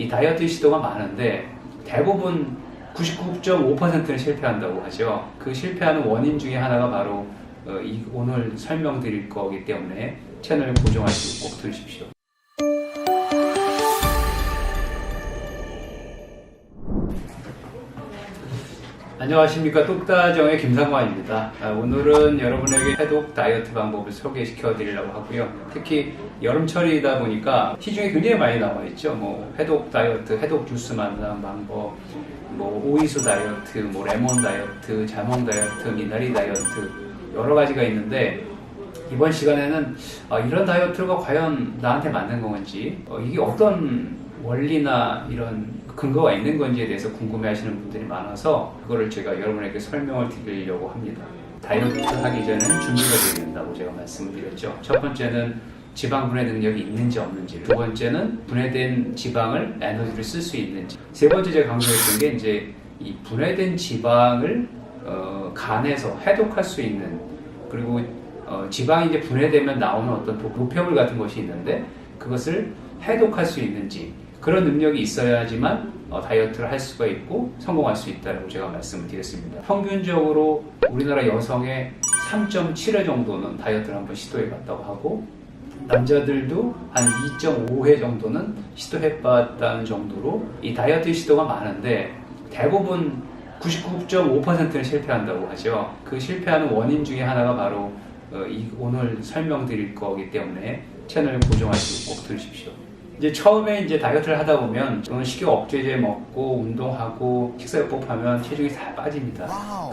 이 다이어트 시도가 많은데 대부분 99.5%는 실패한다고 하죠. 그 실패하는 원인 중에 하나가 바로 오늘 설명드릴 거기 때문에 채널을 고정하시고 꼭 들으십시오. 안녕하십니까. 똑다정의 김상관입니다. 오늘은 여러분에게 해독 다이어트 방법을 소개시켜 드리려고 하고요. 특히 여름철이다 보니까 시중에 굉장히 많이 나와 있죠. 해독 다이어트, 해독 주스 만드는 방법, 오이수 다이어트, 레몬 다이어트, 자몽 다이어트, 미나리 다이어트 여러 가지가 있는데 이번 시간에는 이런 다이어트가 과연 나한테 맞는 건지 이게 어떤 원리나 이런 근거가 있는 건지에 대해서 궁금해 하시는 분들이 많아서 그거를 제가 여러분에게 설명을 드리려고 합니다. 다이어트 하기 전에는 준비가 되어야 된다고 제가 말씀을 드렸죠. 첫 번째는 지방 분해 능력이 있는지 없는지, 두 번째는 분해된 지방을 에너지를 쓸 수 있는지, 세 번째 제가 강조했던 게 이제 이 분해된 지방을 간에서 해독할 수 있는, 그리고 지방이 이제 분해되면 나오는 어떤 노폐물 같은 것이 있는데 그것을 해독할 수 있는지, 그런 능력이 있어야지만 다이어트를 할 수가 있고 성공할 수 있다고 제가 말씀을 드렸습니다. 평균적으로 우리나라 여성의 3.7회 정도는 다이어트를 한번 시도해 봤다고 하고, 남자들도 한 2.5회 정도는 시도해 봤다는 정도로 이 다이어트 시도가 많은데 대부분 99.5%는 실패한다고 하죠. 그 실패하는 원인 중에 하나가 바로 오늘 설명드릴 거기 때문에 채널을 고정하시고 꼭 들으십시오. 이제 처음에 다이어트를 하다 보면 저는 식욕 억제제 먹고 운동하고 식사요법 하면 체중이 다 빠집니다.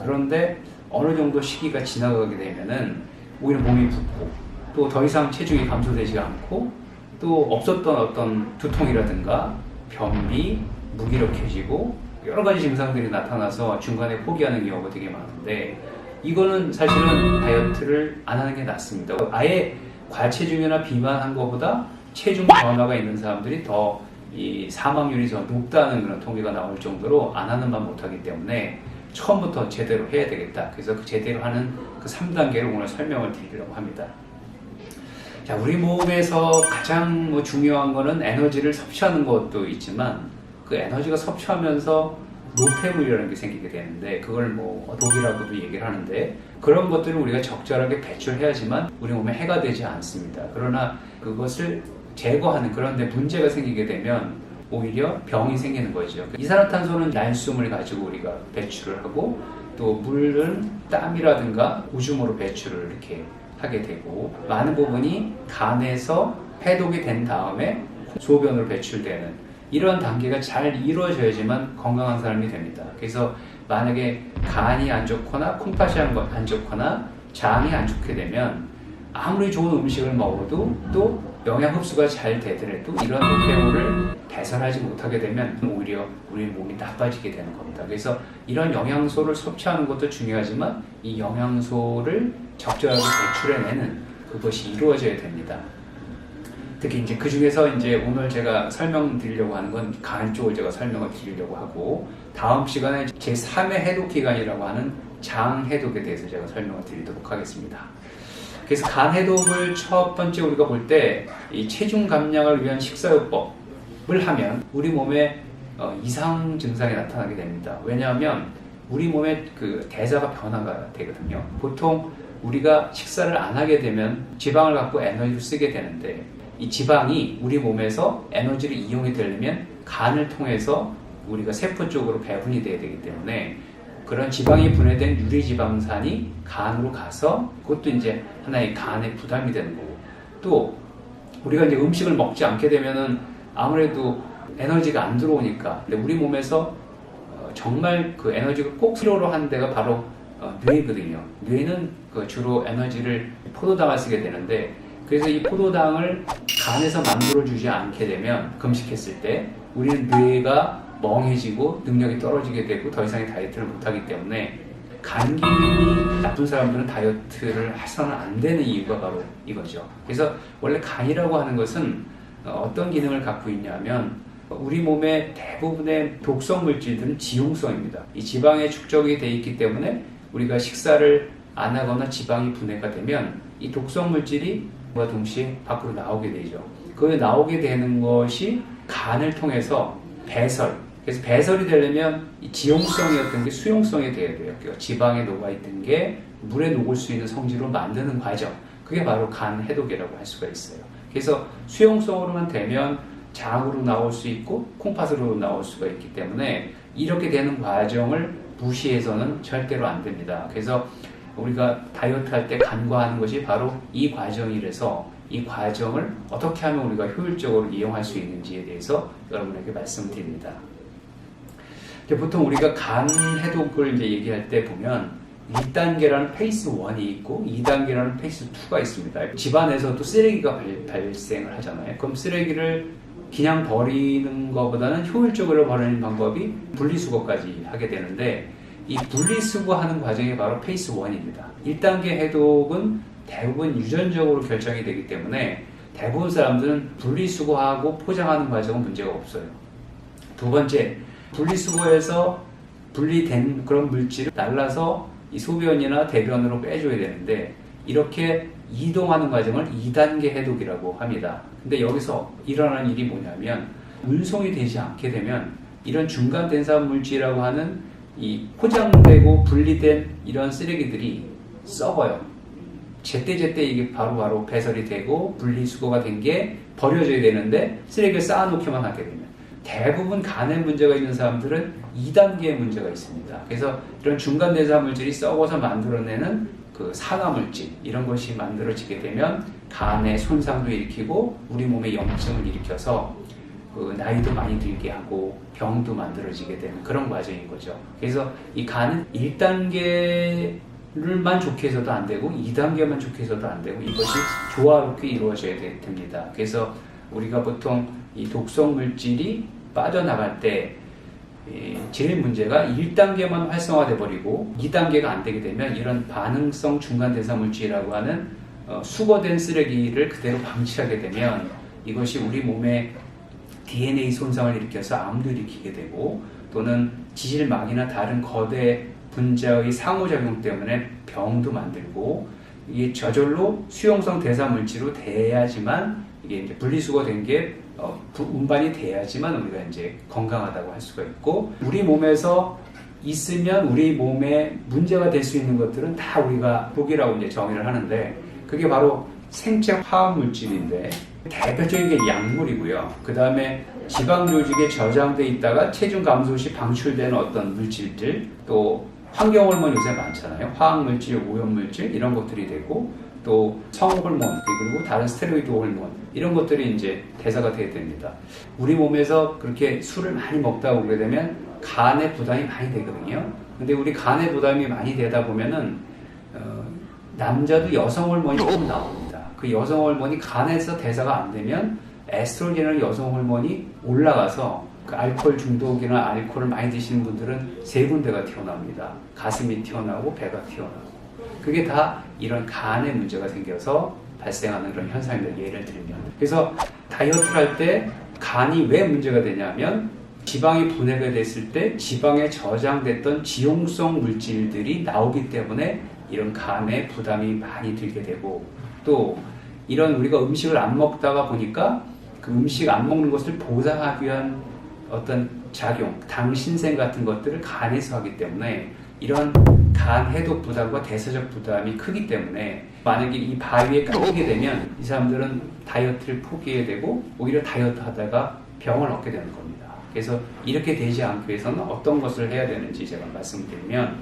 그런데 어느 정도 시기가 지나가게 되면은 오히려 몸이 붓고 또 더 이상 체중이 감소되지 않고 또 없었던 어떤 두통이라든가 변비, 무기력해지고 여러 가지 증상들이 나타나서 중간에 포기하는 경우가 되게 많은데 이거는 사실은 다이어트를 안 하는 게 낫습니다. 아예 과체중이나 비만한 것보다 체중 변화가 있는 사람들이 더 이 사망률이 더 높다는 그런 통계가 나올 정도로 안 하는 만 못하기 때문에 처음부터 제대로 해야 되겠다. 그래서 그 제대로 하는 그 3단계를 오늘 설명을 드리려고 합니다. 자, 우리 몸에서 가장 중요한 거는 에너지를 섭취하는 것도 있지만 그 에너지가 섭취하면서 노폐물이라는 게 생기게 되는데 그걸 독이라고도 얘기를 하는데 그런 것들을 우리가 적절하게 배출해야지만 우리 몸에 해가 되지 않습니다. 그러나 그것을 제거하는, 그런데 문제가 생기게 되면 오히려 병이 생기는 거죠. 이산화탄소는 날숨을 가지고 우리가 배출을 하고 또 물은 땀이라든가 오줌으로 배출을 이렇게 하게 되고 많은 부분이 간에서 해독이 된 다음에 소변으로 배출되는 이런 단계가 잘 이루어져야지만 건강한 사람이 됩니다. 그래서 만약에 간이 안 좋거나 콩팥이 안 좋거나 장이 안 좋게 되면 아무리 좋은 음식을 먹어도 또 영양 흡수가 잘 되더라도 이런 노폐물을 배설하지 못하게 되면 오히려 우리 몸이 나빠지게 되는 겁니다. 그래서 이런 영양소를 섭취하는 것도 중요하지만 이 영양소를 적절하게 배출해내는 그것이 이루어져야 됩니다. 특히 그 중에서 오늘 제가 설명드리려고 하는 건 간 쪽을 제가 설명을 드리려고 하고, 다음 시간에 제3의 해독 기관이라고 하는 장 해독에 대해서 제가 설명을 드리도록 하겠습니다. 그래서 간 해독을 첫 번째 우리가 볼 때 이 체중 감량을 위한 식사요법을 하면 우리 몸에 이상 증상이 나타나게 됩니다. 왜냐하면 우리 몸의 그 대사가 변화가 되거든요. 보통 우리가 식사를 안 하게 되면 지방을 갖고 에너지를 쓰게 되는데 이 지방이 우리 몸에서 에너지를 이용이 되려면 간을 통해서 우리가 세포 쪽으로 배분이 돼야 되기 때문에 그런 지방이 분해된 유리지방산이 간으로 가서 그것도 하나의 간의 부담이 되는 거고, 또 우리가 음식을 먹지 않게 되면은 아무래도 에너지가 안 들어오니까 우리 몸에서 정말 그 에너지가 꼭 필요로 하는 데가 바로 뇌거든요. 뇌는 주로 에너지를 포도당을 쓰게 되는데 그래서 이 포도당을 간에서 만들어주지 않게 되면 금식했을 때 우리는 뇌가 멍해지고 능력이 떨어지게 되고 더 이상의 다이어트를 못하기 때문에 간 기능이 나쁜 사람들은 다이어트를 해서는 안 되는 이유가 바로 이거죠. 그래서 원래 간이라고 하는 것은 어떤 기능을 갖고 있냐면 우리 몸의 대부분의 독성 물질들은 지용성입니다. 이 지방에 축적이 돼 있기 때문에 우리가 식사를 안 하거나 지방이 분해가 되면 이 독성 물질이 동시에 밖으로 나오게 되죠. 그 나오게 되는 것이 간을 통해서 배설, 그래서 배설이 되려면 이 지용성이었던 게 수용성이 돼야 돼요. 그러니까 지방에 녹아있던 게 물에 녹을 수 있는 성질로 만드는 과정, 그게 바로 간 해독이라고 할 수가 있어요. 그래서 수용성으로만 되면 장으로 나올 수 있고 콩팥으로 나올 수가 있기 때문에 이렇게 되는 과정을 무시해서는 절대로 안 됩니다. 그래서 우리가 다이어트 할 때 간과하는 것이 바로 이 과정이라서 이 과정을 어떻게 하면 우리가 효율적으로 이용할 수 있는지에 대해서 여러분에게 말씀드립니다. 보통 우리가 간 해독을 이제 얘기할 때 보면 1단계라는 페이스 1이 있고 2단계라는 페이스 2가 있습니다. 집안에서도 쓰레기가 발생을 하잖아요. 그럼 쓰레기를 그냥 버리는 것보다는 효율적으로 버리는 방법이 분리수거까지 하게 되는데 이 분리수거하는 과정이 바로 페이스 1입니다. 1단계 해독은 대부분 유전적으로 결정이 되기 때문에 대부분 사람들은 분리수거하고 포장하는 과정은 문제가 없어요. 두 번째, 분리수거에서 분리된 그런 물질을 날라서 이 소변이나 대변으로 빼줘야 되는데 이렇게 이동하는 과정을 2단계 해독이라고 합니다. 근데 여기서 일어나는 일이 뭐냐면 운송이 되지 않게 되면 이런 중간 densa 물질이라고 하는 이 포장되고 분리된 이런 쓰레기들이 썩어요. 제때제때 이게 바로 배설이 되고 분리수거가 된 게 버려져야 되는데 쓰레기를 쌓아놓기만 하게 되면 대부분 간에 문제가 있는 사람들은 2단계의 문제가 있습니다. 그래서 이런 중간 densa 물질이 썩어서 만들어내는 그 산화물질 이런 것이 만들어지게 되면 간의 손상도 일으키고 우리 몸에 염증을 일으켜서 그 나이도 많이 들게 하고 병도 만들어지게 되는 그런 과정인 거죠. 그래서 이 간은 1단계를만 좋게 해서도 안 되고 2단계만 좋게 해서도 안 되고 이것이 조화롭게 이루어져야 됩니다. 그래서 우리가 보통 이 독성 물질이 빠져나갈 때 제일 문제가 1단계만 활성화돼 버리고 2단계가 안 되게 되면 이런 반응성 중간 densa 물질이라고 하는 수거된 쓰레기를 그대로 방치하게 되면 이것이 우리 몸에 DNA 손상을 일으켜서 암도 일으키게 되고 또는 지질막이나 다른 거대 분자의 상호작용 때문에 병도 만들고 이게 저절로 수용성 densa 물질로 돼야지만 이게 이제 분리수거된 게 운반이 돼야지만 우리가 이제 건강하다고 할 수가 있고 우리 몸에서 있으면 우리 몸에 문제가 될 수 있는 것들은 다 우리가 독이라고 이제 정의를 하는데 그게 바로 생체 화학 물질인데 대표적인 게 약물이고요. 그 다음에 지방 조직에 저장돼 있다가 체중 감소 시 방출되는 어떤 물질들 또 환경 호르몬 요새 많잖아요. 화학 물질, 오염 물질 이런 것들이 되고 또 성호르몬 그리고 다른 스테로이드 호르몬 이런 것들이 이제 대사가 돼야 됩니다. 우리 몸에서 그렇게 술을 많이 먹다 오게 되면 간에 부담이 많이 되거든요. 근데 우리 간에 부담이 많이 되다 보면은 남자도 여성 호르몬이 조금 나옵니다. 그 여성 호르몬이 간에서 대사가 안 되면 에스트로겐이라는 여성 호르몬이 올라가서 그 알코올 중독이나 알코올을 많이 드시는 분들은 세 군데가 튀어나옵니다. 가슴이 튀어나오고 배가 튀어나오고 그게 다 이런 간에 문제가 생겨서 발생하는 그런 현상입니다. 예를 들면 그래서 다이어트를 할 때 간이 왜 문제가 되냐면 지방이 분해가 됐을 때 지방에 저장됐던 지용성 물질들이 나오기 때문에 이런 간에 부담이 많이 들게 되고 또 이런 우리가 음식을 안 먹다가 보니까 그 음식 안 먹는 것을 보상하기 위한 어떤 작용, 당신생 같은 것들을 간에서 하기 때문에 이런 간 해독 부담과 대사적 부담이 크기 때문에 만약에 이 바위에 깔리게 되면 이 사람들은 다이어트를 포기해야 되고 오히려 다이어트 하다가 병을 얻게 되는 겁니다. 그래서 이렇게 되지 않기 위해서는 어떤 것을 해야 되는지 제가 말씀드리면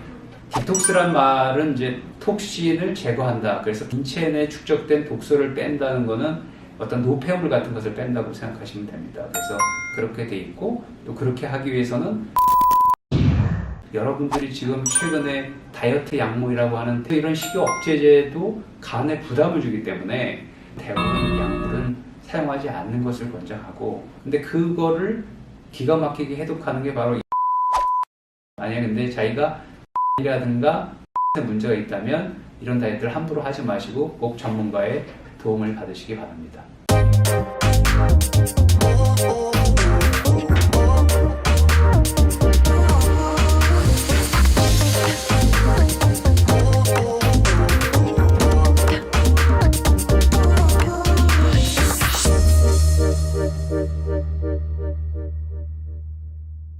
디톡스란 말은 이제 톡신을 제거한다. 그래서 인체 내에 축적된 독소를 뺀다는 거는 어떤 노폐물 같은 것을 뺀다고 생각하시면 됩니다. 그래서 그렇게 돼 있고 또 그렇게 하기 위해서는 여러분들이 지금 최근에 다이어트 약물이라고 하는 이런 식욕 억제제도 간에 부담을 주기 때문에 대부분 약물은 사용하지 않는 것을 권장하고 근데 그거를 기가 막히게 해독하는 게 바로 만약에 근데 자기가 이라든가 문제가 있다면 이런 다이어트를 함부로 하지 마시고 꼭 전문가의 도움을 받으시기 바랍니다.